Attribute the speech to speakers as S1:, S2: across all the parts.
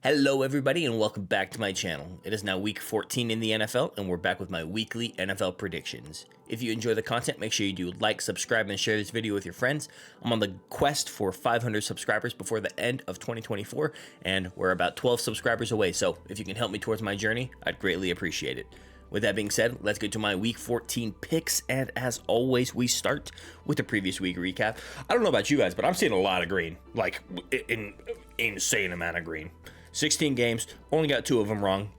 S1: Hello everybody and welcome back to my channel. It is now week 14 in the NFL and we're back with my weekly NFL predictions. If you enjoy the content, make sure you do like, subscribe, and share this video with your friends. I'm on the quest for 500 subscribers before the end of 2024 and we're about 12 subscribers away, so if you can help me towards my journey, I'd greatly appreciate it. With that being said, let's get to my week 14 picks, and as always, we start with the previous week recap. I don't know about you guys, but I'm seeing a lot of green, like an insane amount of green. 16 games, only got 2 of them wrong.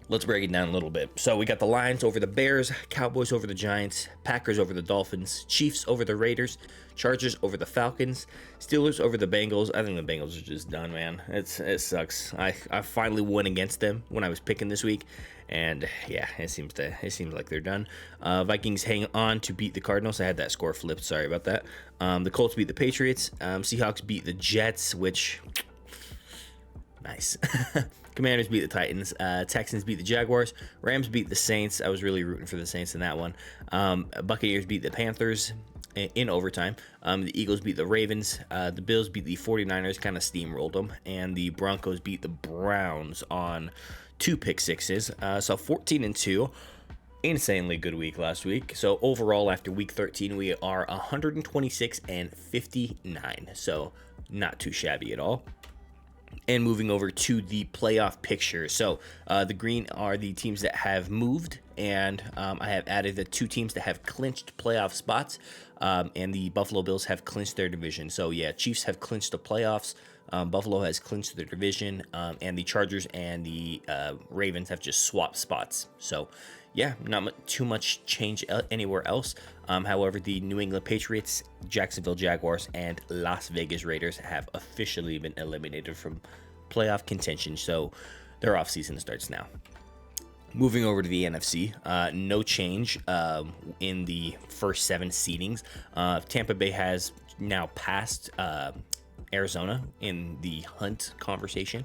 S1: Let's break it down a little bit. So we got the Lions over the Bears, Cowboys over the Giants, Packers over the Dolphins, Chiefs over the Raiders, Chargers over the Falcons, Steelers over the Bengals. I think the Bengals are just done, man. It sucks. I finally won against them when I was picking this week, and yeah, it seems like they're done. Vikings hang on to beat the Cardinals. I had that score flipped. Sorry about that. The Colts beat the Patriots. Seahawks beat the Jets, which nice. Commanders beat the Titans. Texans beat the Jaguars. Rams beat the Saints. I was really rooting for the Saints in that one. Buccaneers beat the Panthers in overtime. The Eagles beat the Ravens. The Bills beat the 49ers, kind of steamrolled them. And the Broncos beat the Browns on 2 pick sixes. So 14-2. Insanely good week last week. So overall, after week 13, we are 126-59. So not too shabby at all. And moving over to the playoff picture. So the green are the teams that have moved, and I have added the 2 teams that have clinched playoff spots, and the Buffalo Bills have clinched their division. So yeah, Chiefs have clinched the playoffs, Buffalo has clinched their division, and the Chargers and the Ravens have just swapped spots. So yeah, not too much change anywhere else. However, the New England Patriots, Jacksonville Jaguars, and Las Vegas Raiders have officially been eliminated from playoff contention, so their offseason starts now. Moving over to the NFC, no change in the first 7 seedings. Tampa Bay has now passed Arizona in the hunt conversation.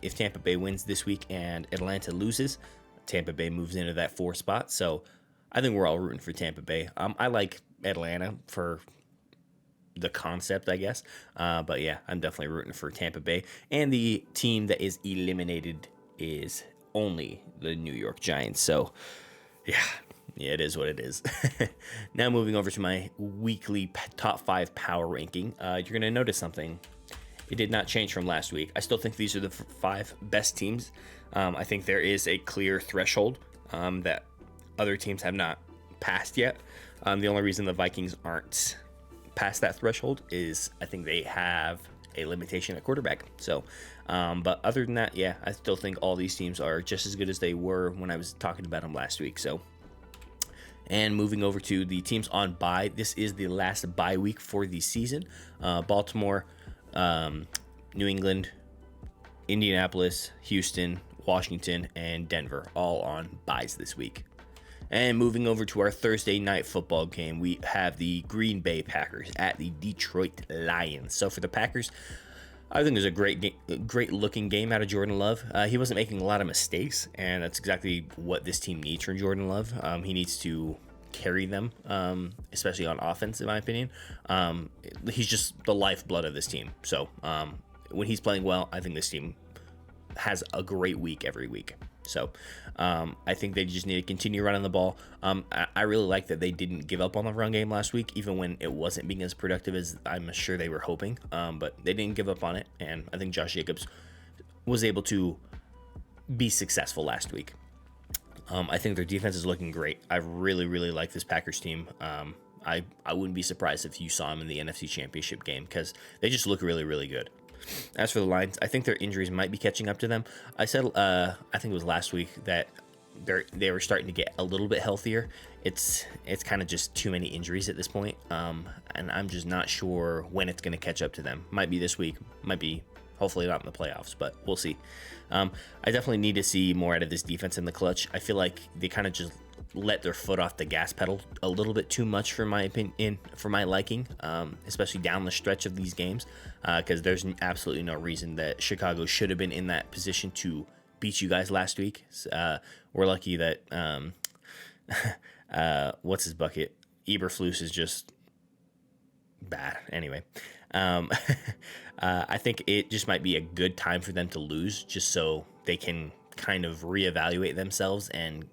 S1: If Tampa Bay wins this week and Atlanta loses, Tampa Bay moves into that 4 spot. So I think we're all rooting for Tampa Bay. I like Atlanta for the concept, I guess. But yeah, I'm definitely rooting for Tampa Bay. And the team that is eliminated is only the New York Giants. So yeah, it is what it is. Now moving over to my weekly top 5 power ranking. You're going to notice something. It did not change from last week. I still think these are the 5 best teams. I think there is a clear threshold that other teams have not passed yet. The only reason the Vikings aren't past that threshold is I think they have a limitation at quarterback. So, but other than that, yeah, I still think all these teams are just as good as they were when I was talking about them last week. So, and moving over to the teams on bye, this is the last bye week for the season. Baltimore, New England, Indianapolis, Houston, Washington, and Denver all on byes this week. And moving over to our Thursday night football game, we have the Green Bay Packers at the Detroit Lions. So for the Packers, I think it was a great looking game out of Jordan Love. He wasn't making a lot of mistakes, and that's exactly what this team needs from Jordan Love. He needs to carry them, especially on offense, in my opinion. He's just the lifeblood of this team. So when he's playing well, I think this team has a great week every week. So I think they just need to continue running the ball. I really like that they didn't give up on the run game last week, even when it wasn't being as productive as I'm sure they were hoping. But they didn't give up on it, and I think Josh Jacobs was able to be successful last week. I think their defense is looking great. I really, really like this Packers team. I wouldn't be surprised if you saw them in the NFC Championship game because they just look really, really good. As for the Lions, I think their injuries might be catching up to them. I said, I think it was last week that they were starting to get a little bit healthier. It's kind of just too many injuries at this point, and I'm just not sure when it's going to catch up to them. Might be this week, might be hopefully not in the playoffs, but we'll see. I definitely need to see more out of this defense in the clutch. I feel like they kind of just let their foot off the gas pedal a little bit too much for my opinion, for my liking, especially down the stretch of these games, because there's absolutely no reason that Chicago should have been in that position to beat you guys last week. We're lucky that what's his bucket, Eberflus is just bad. Anyway, Um, I think it just might be a good time for them to lose, just so they can kind of reevaluate themselves and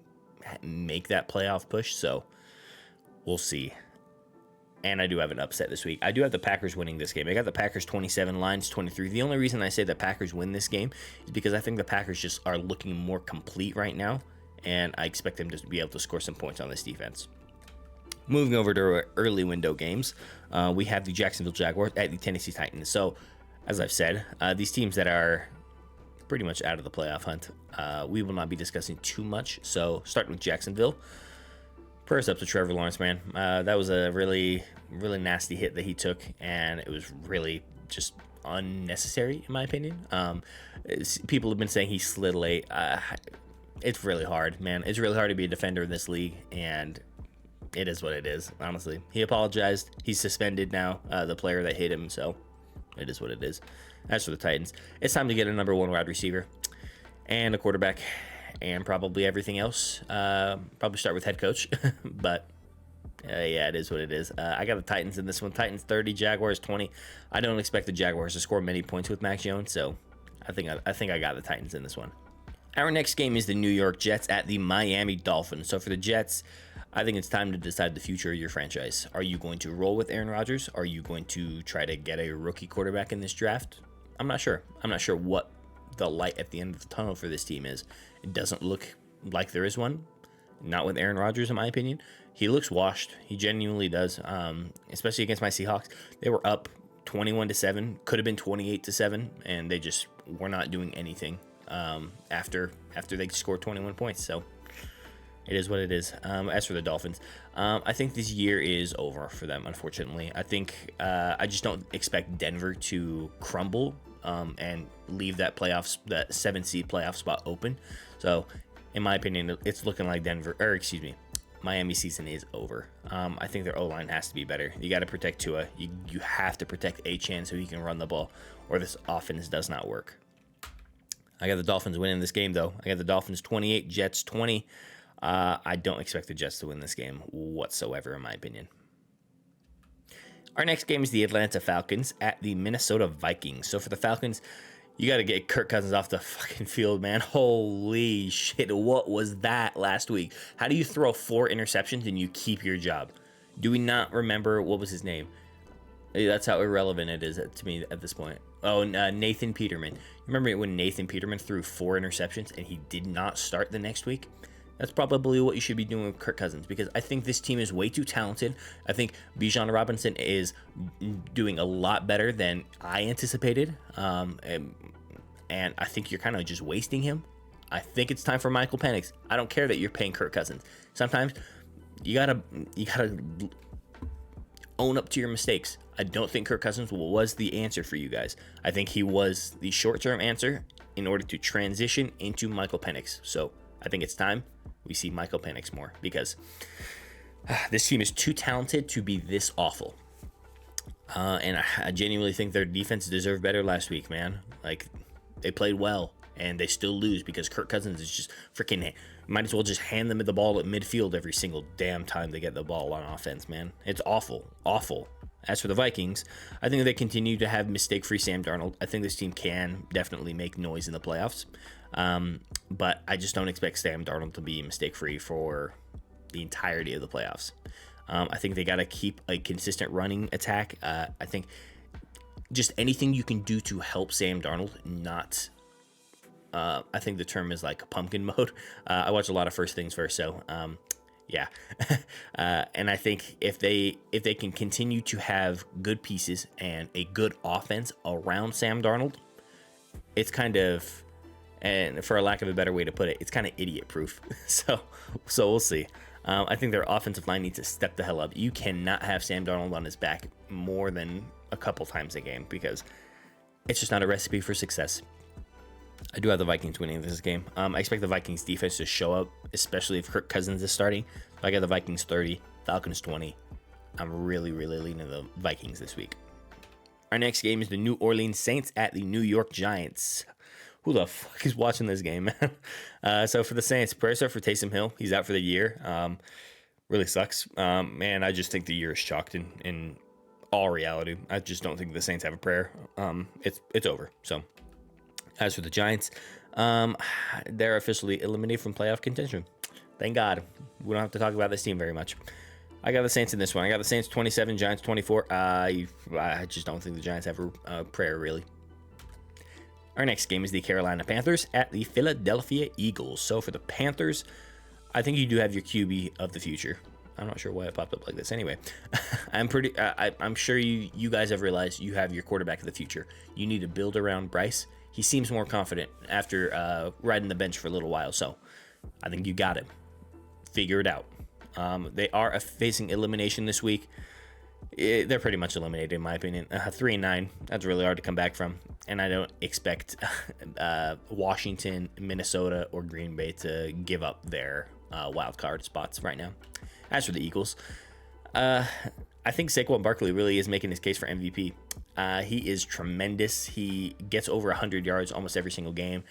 S1: make that playoff push. So we'll see. And I do have an upset this week. I do have the Packers winning this game. I got the Packers 27, Lions 23. The only reason I say the Packers win this game is because I think the Packers just are looking more complete right now, and I expect them to be able to score some points on this defense. Moving over to our early window games, we have the Jacksonville Jaguars at the Tennessee Titans. So, as I've said, these teams that are pretty much out of the playoff hunt, we will not be discussing too much. So, starting with Jacksonville. Prayers up to Trevor Lawrence, man. That was a really, really nasty hit that he took, and it was really just unnecessary, in my opinion. People have been saying he slid late. It's really hard, man. It's really hard to be a defender in this league, and it is what it is, honestly. He apologized. He's suspended now, the player that hit him, so it is what it is. As for the Titans, it's time to get a number one wide receiver and a quarterback, and probably everything else. Probably start with head coach, but yeah, it is what it is. I got the Titans in this one. Titans 30, Jaguars 20. I don't expect the Jaguars to score many points with Mac Jones, so I think I got the Titans in this one. Our next game is the New York Jets at the Miami Dolphins. So for the Jets, I think it's time to decide the future of your franchise. Are you going to roll with Aaron Rodgers? Are you going to try to get a rookie quarterback in this draft? I'm not sure. I'm not sure what the light at the end of the tunnel for this team is. It doesn't look like there is one. Not with Aaron Rodgers, in my opinion. He looks washed. He genuinely does. Especially against my Seahawks. They were up 21-7. Could have been 28-7, and they just were not doing anything after they scored 21 points. So it is what it is. As for the Dolphins, I think this year is over for them, unfortunately. I think I just don't expect Denver to crumble and leave that 7 seed playoff spot open. So, in my opinion, it's looking like Miami season is over. I think their O-line has to be better. You got to protect Tua. You have to protect Achane so he can run the ball, or this offense does not work. I got the Dolphins winning this game, though. I got the Dolphins 28, Jets 20. I don't expect the Jets to win this game whatsoever, in my opinion. Our next game is the Atlanta Falcons at the Minnesota Vikings. So for the Falcons, you got to get Kirk Cousins off the fucking field, man. Holy shit, what was that last week? How do you throw 4 interceptions and you keep your job? Do we not remember what was his name? That's how irrelevant it is to me at this point. Oh, Nathan Peterman. Remember when Nathan Peterman threw 4 interceptions and he did not start the next week? That's probably what you should be doing with Kirk Cousins, because I think this team is way too talented. I think Bijan Robinson is doing a lot better than I anticipated, and I think you're kind of just wasting him. I think it's time for Michael Penix. I don't care that you're paying Kirk Cousins. Sometimes you gotta own up to your mistakes. I don't think Kirk Cousins was the answer for you guys. I think he was the short-term answer in order to transition into Michael Penix. So I think it's time we see Michael Penix more, because this team is too talented to be this awful. And I genuinely think their defense deserved better last week, man. Like, they played well, and they still lose because Kirk Cousins is just freaking... Might as well just hand them the ball at midfield every single damn time they get the ball on offense, man. It's awful. Awful. As for the Vikings, I think they continue to have mistake-free Sam Darnold. I think this team can definitely make noise in the playoffs. But I just don't expect Sam Darnold to be mistake-free for the entirety of the playoffs. I think they got to keep a consistent running attack. I think just anything you can do to help Sam Darnold not... I think the term is like pumpkin mode. I watch a lot of First Things First, so yeah. And I think if they can continue to have good pieces and a good offense around Sam Darnold, it's kind of... And for a lack of a better way to put it, it's kind of idiot-proof. So we'll see. I think their offensive line needs to step the hell up. You cannot have Sam Darnold on his back more than a couple times a game, because it's just not a recipe for success. I do have the Vikings winning this game. I expect the Vikings defense to show up, especially if Kirk Cousins is starting. So I got the Vikings 30, Falcons 20. I'm really, really leaning the Vikings this week. Our next game is the New Orleans Saints at the New York Giants. Who the fuck is watching this game, man? So for the Saints, prayers up for Taysom Hill. He's out for the year. Really sucks. Man, I just think the year is chalked in all reality. I just don't think the Saints have a prayer. It's over. So as for the Giants, they're officially eliminated from playoff contention. Thank God. We don't have to talk about this team very much. I got the Saints in this one. I got the Saints 27, Giants 24. I just don't think the Giants have a prayer, really. Our next game is the Carolina Panthers at the Philadelphia Eagles. So for the Panthers, I think you do have your QB of the future. I'm not sure why it popped up like this. Anyway, I'm sure you guys have realized you have your quarterback of the future. You need to build around Bryce. He seems more confident after riding the bench for a little while. So I think you got it. Figure it out. They are facing elimination this week. They're pretty much eliminated, in my opinion. 3-9. That's really hard to come back from. And I don't expect Washington, Minnesota, or Green Bay to give up their wild card spots right now. As for the Eagles, I think Saquon Barkley really is making his case for MVP. He is tremendous. He gets over 100 yards almost every single game.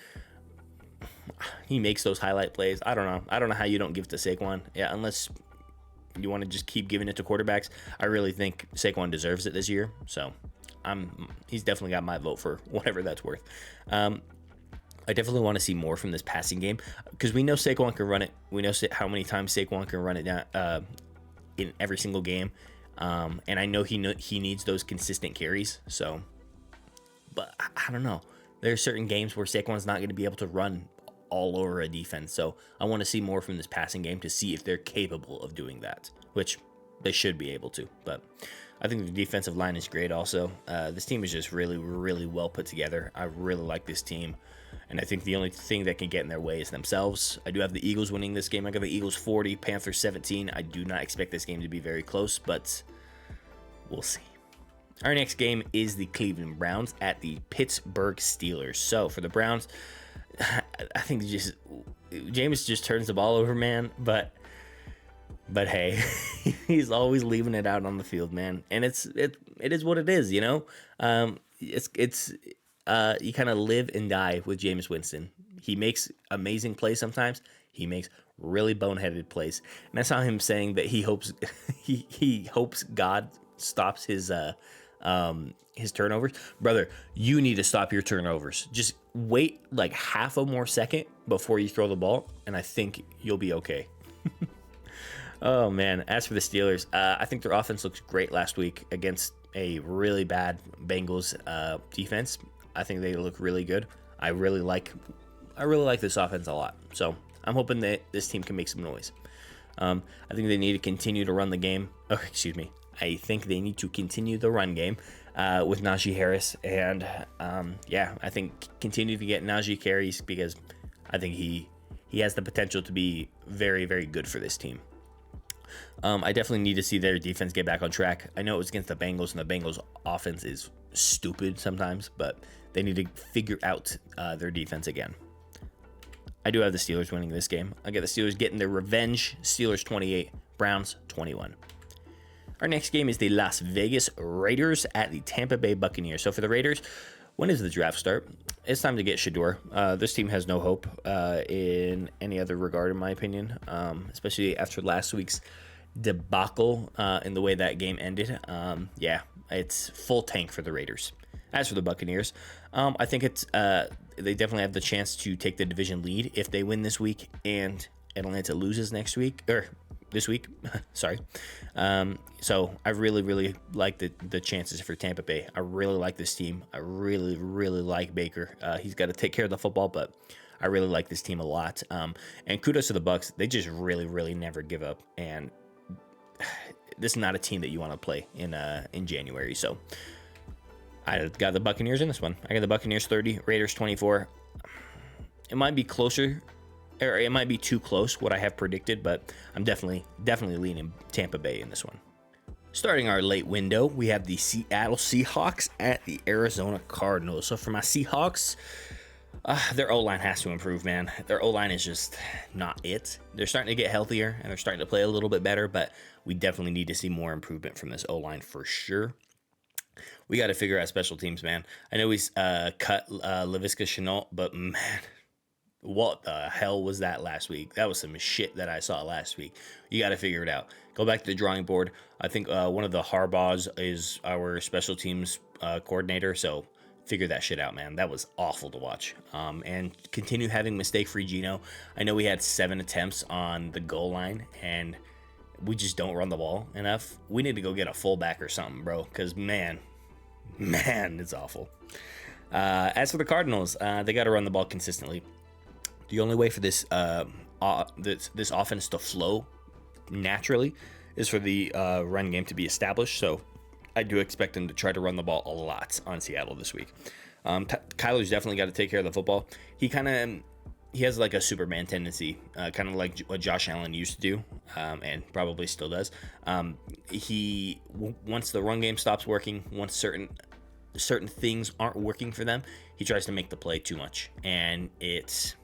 S1: He makes those highlight plays. I don't know how you don't give it to Saquon. Yeah, unless you want to just keep giving it to quarterbacks. I really think Saquon deserves it this year. So he's definitely got my vote for whatever that's worth. I definitely want to see more from this passing game because we know Saquon can run it. We know how many times Saquon can run it down in every single game. And I know he needs those consistent carries. So, but I don't know. There are certain games where Saquon's not going to be able to run all over a defense. So I want to see more from this passing game to see if they're capable of doing that, which they should be able to. But I think the defensive line is great also. This team is just really, really well put together. I really like this team. And I think the only thing that can get in their way is themselves. I do have the Eagles winning this game. I got the Eagles 40, Panthers 17. I do not expect this game to be very close, but we'll see. Our next game is the Cleveland Browns at the Pittsburgh Steelers. So for the Browns, I think Jameis just turns the ball over, man. But hey, he's always leaving it out on the field, man. And it is what it is, you know. You kind of live and die with Jameis Winston. He makes amazing plays sometimes. He makes really boneheaded plays, and I saw him saying that he hopes he hopes God stops his turnovers. Brother, you need to stop your turnovers. Just wait like half a more second before you throw the ball, and I think you'll be okay. Oh man, as for the Steelers, I think their offense looks great last week against a really bad Bengals defense. I think they look really good. I really like this offense a lot. So I'm hoping that this team can make some noise. I think they need to continue to run the game. Oh, excuse me. I think they need to continue the run game with Najee Harris. And I think continue to get Najee carries because I think he has the potential to be very, very good for this team. I definitely need to see their defense get back on track. I know it was against the Bengals, and the Bengals offense is stupid sometimes, but they need to figure out their defense again. I do have the Steelers winning this game. I get the Steelers getting their revenge. Steelers 28, Browns 21. Our next game is the Las Vegas Raiders at the Tampa Bay Buccaneers. So for the Raiders, when does the draft start? It's time to get Shador. This team has no hope in any other regard, in my opinion, especially after last week's debacle in the way that game ended. It's full tank for the Raiders. As for the Buccaneers, I think they definitely have the chance to take the division lead if they win this week and Atlanta loses this week. Sorry. So I really, really like the chances for Tampa Bay. I really like this team. I really, really like Baker. He's got to take care of the football, but I really like this team a lot. And kudos to the Bucs. They just really, really never give up. And this is not a team that you want to play in January. So I got the Buccaneers in this one. I got the Buccaneers 30, Raiders 24. It might be closer, or it might be too close what I have predicted, but I'm definitely leaning Tampa Bay in this one. Starting our late window, we have the Seattle Seahawks at the Arizona Cardinals. So for my Seahawks, their O-line has to improve, man. Their O-line is just not it. They're starting to get healthier, and they're starting to play a little bit better, but we definitely need to see more improvement from this O-line for sure. We got to figure out special teams, man. I know he's cut Laviska Shenault, but man, What the hell was that last week? That was some shit that I saw last week. You got to figure it out. Go back to the drawing board. I think one of the Harbaughs is our special teams coordinator, so figure that shit out, man. That was awful to watch. And continue having mistake-free Geno. I know we had 7 attempts on the goal line, and we just don't run the ball enough. We need to go get a fullback or something, bro, because, man, it's awful. As for the Cardinals, they got to run the ball consistently. The only way for this offense to flow naturally is for the run game to be established. So I do expect them to try to run the ball a lot on Seattle this week. Kyler's definitely got to take care of the football. He has like a Superman tendency, kind of like what Josh Allen used to do, and probably still does. Once the run game stops working, once certain things aren't working for them, he tries to make the play too much, and it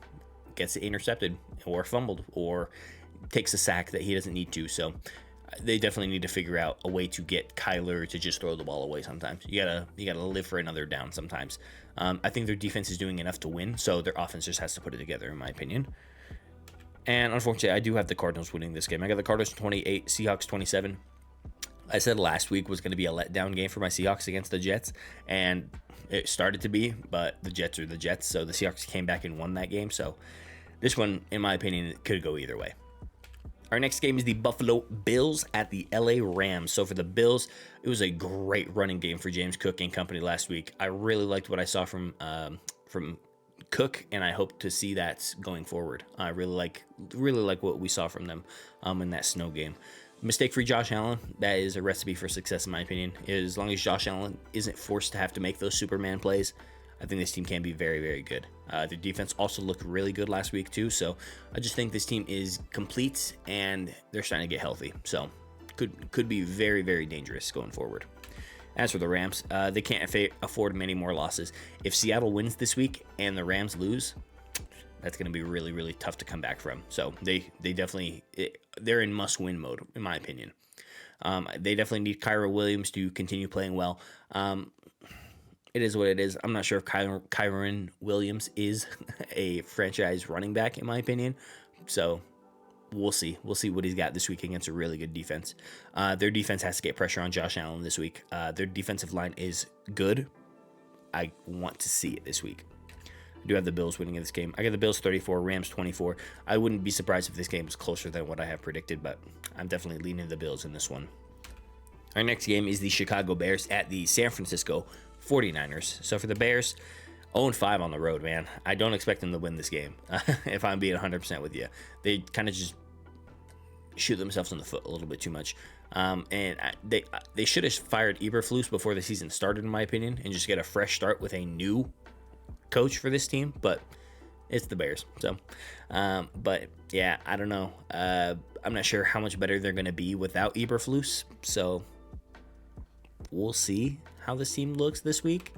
S1: gets intercepted or fumbled or takes a sack that he doesn't need to. So they definitely need to figure out a way to get Kyler to just throw the ball away sometimes. You gotta live for another down sometimes. I think their defense is doing enough to win, so their offense just has to put it together, in my opinion. And unfortunately, I do have the Cardinals winning this game. I got the Cardinals 28, Seahawks 27. I said last week was going to be a letdown game for my Seahawks against the Jets, and it started to be, but the Jets are the Jets, so the Seahawks came back and won that game. So this one, in my opinion, could go either way. Our next game is the Buffalo Bills at the LA Rams. So for the Bills, it was a great running game for James Cook and company last week. I really liked what I saw from Cook, and I hope to see that going forward. I really like what we saw from them in that snow game. Mistake-free Josh Allen, that is a recipe for success in my opinion. As long as Josh Allen isn't forced to have to make those Superman plays, I think this team can be very, very good. Their defense also looked really good last week too, so I just think this team is complete and they're starting to get healthy. So could be very, very dangerous going forward. As for the Rams, they can't afford many more losses. If Seattle wins this week and the Rams lose, that's going to be really, really tough to come back from. So they're in must-win mode, in my opinion. They definitely need Kyron Williams to continue playing well. It is what it is. I'm not sure if Kyron Williams is a franchise running back, in my opinion. So we'll see. We'll see what he's got this week against a really good defense. Their defense has to get pressure on Josh Allen this week. Their defensive line is good. I want to see it this week. I do have the Bills winning in this game. I got the Bills 34, Rams 24. I wouldn't be surprised if this game was closer than what I have predicted, but I'm definitely leaning the Bills in this one. Our next game is the Chicago Bears at the San Francisco 49ers. So for the Bears, 0-5 on the road, man. I don't expect them to win this game, if I'm being 100% with you. They kind of just shoot themselves in the foot a little bit too much. And they should have fired Eberflus before the season started, in my opinion, and just get a fresh start with a new coach for this team. But it's the Bears. So, but yeah, I don't know. I'm not sure how much better they're going to be without Eberflus. So we'll see how this team looks this week.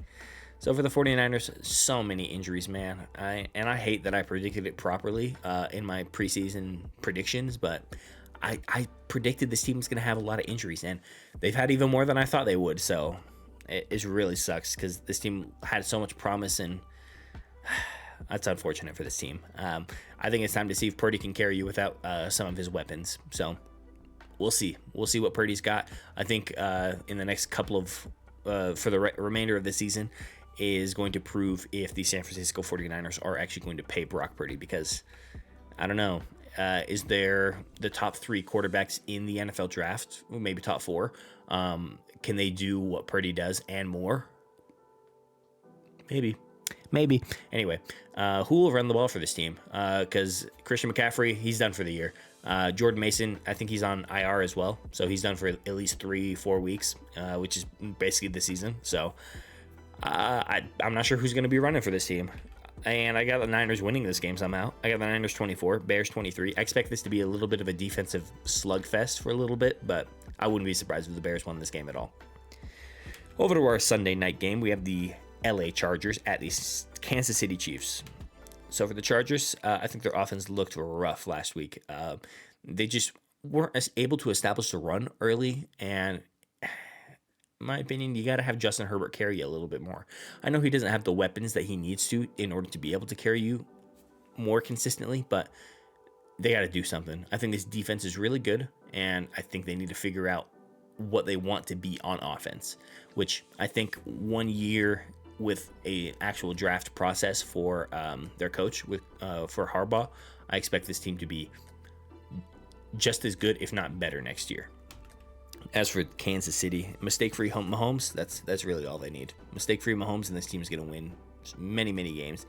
S1: So for the 49ers, so many injuries, man. I hate that I predicted it properly in my preseason predictions, but I predicted this team was going to have a lot of injuries, and they've had even more than I thought they would. So it really sucks because this team had so much promise, and that's unfortunate for this team. I think it's time to see if Purdy can carry you without some of his weapons. So we'll see. We'll see what Purdy's got. I think in the next couple of for the remainder of the season is going to prove if the San Francisco 49ers are actually going to pay Brock Purdy, because I don't know. Is there the top 3 quarterbacks in the NFL draft, maybe top 4? Can they do what Purdy does and more? Maybe. Anyway, who will run the ball for this team? Because Christian McCaffrey, he's done for the year. Jordan Mason, I think he's on IR as well. So he's done for at least 3-4 weeks, which is basically the season. So I'm not sure who's going to be running for this team. And I got the Niners winning this game somehow. I got the Niners 24, Bears 23. I expect this to be a little bit of a defensive slugfest for a little bit, but I wouldn't be surprised if the Bears won this game at all. Over to our Sunday night game, we have the LA Chargers at the Kansas City Chiefs. So for the Chargers, I think their offense looked rough last week. They just weren't able to establish the run early, and in my opinion, you got to have Justin Herbert carry you a little bit more. I know he doesn't have the weapons that he needs to in order to be able to carry you more consistently, but they got to do something. I think this defense is really good, and I think they need to figure out what they want to be on offense, which I think 1 year with a actual draft process for their coach for Harbaugh, I expect this team to be just as good, if not better, next year. As for Kansas City, mistake-free Mahomes, that's really all they need. Mistake-free Mahomes, and this team is going to win many games.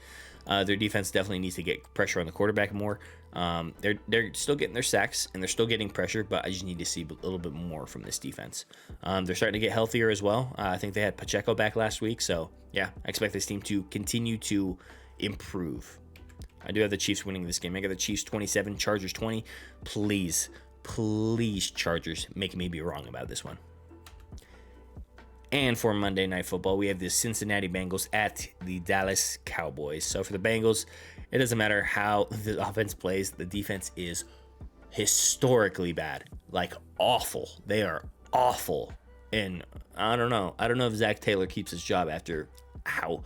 S1: Their defense definitely needs to get pressure on the quarterback more. They're still getting their sacks and they're still getting pressure, but I just need to see a little bit more from this defense. They're starting to get healthier as well. I think they had Pacheco back last week, so yeah, I expect this team to continue to improve. I do have the Chiefs winning this game. I got the Chiefs 27, Chargers 20. Please, Chargers, make me be wrong about this one. And for Monday Night Football, we have the Cincinnati Bengals at the Dallas Cowboys. So for the Bengals, it doesn't matter how the offense plays. The defense is historically bad, like awful. They are awful. And I don't know if Zach Taylor keeps his job after how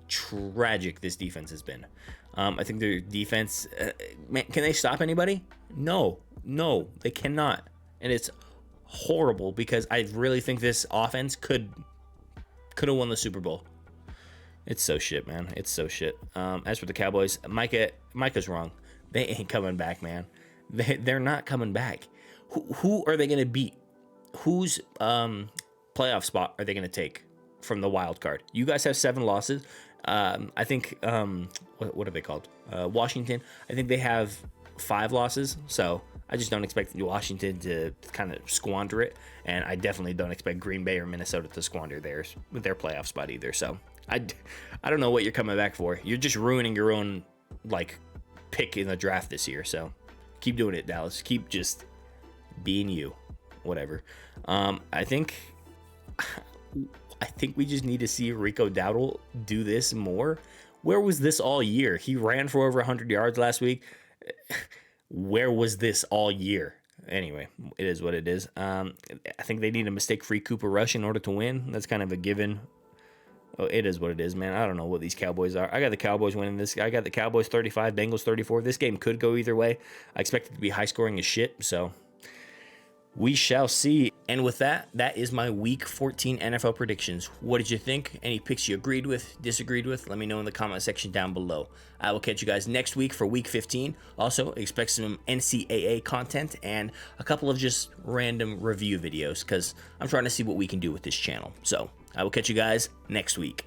S1: tragic this defense has been. I think their defense, man, can they stop anybody? No, they cannot. And it's horrible because I really think this offense could have won the Super Bowl. It's so shit, man. It's so shit. As for the Cowboys, Micah's wrong. They ain't coming back, man. They're not coming back. Who are they going to beat? Whose playoff spot are they going to take from the wild card? You guys have 7 losses. I think what are they called? Washington. I think they have 5 losses. So I just don't expect Washington to kind of squander it, and I definitely don't expect Green Bay or Minnesota to squander theirs with their playoff spot either. So I don't know what you're coming back for. You're just ruining your own pick in the draft this year. So keep doing it, Dallas. Keep just being you. Whatever. I think we just need to see Rico Dowdle do this more. Where was this all year? He ran for over 100 yards last week. Where was this all year? Anyway, it is what it is. I think they need a mistake-free Cooper Rush in order to win. That's kind of a given. Oh, it is what it is, man. I don't know what these Cowboys are. I got the Cowboys winning this. I got the Cowboys 35, Bengals 34. This game could go either way. I expect it to be high-scoring as shit, so we shall see. And with that is my Week 14 NFL predictions. What did you think? Any picks you agreed with, disagreed with? Let me know in the comment section down below. I will catch you guys next week for Week 15. Also, expect some NCAA content and a couple of just random review videos because I'm trying to see what we can do with this channel. So, I will catch you guys next week.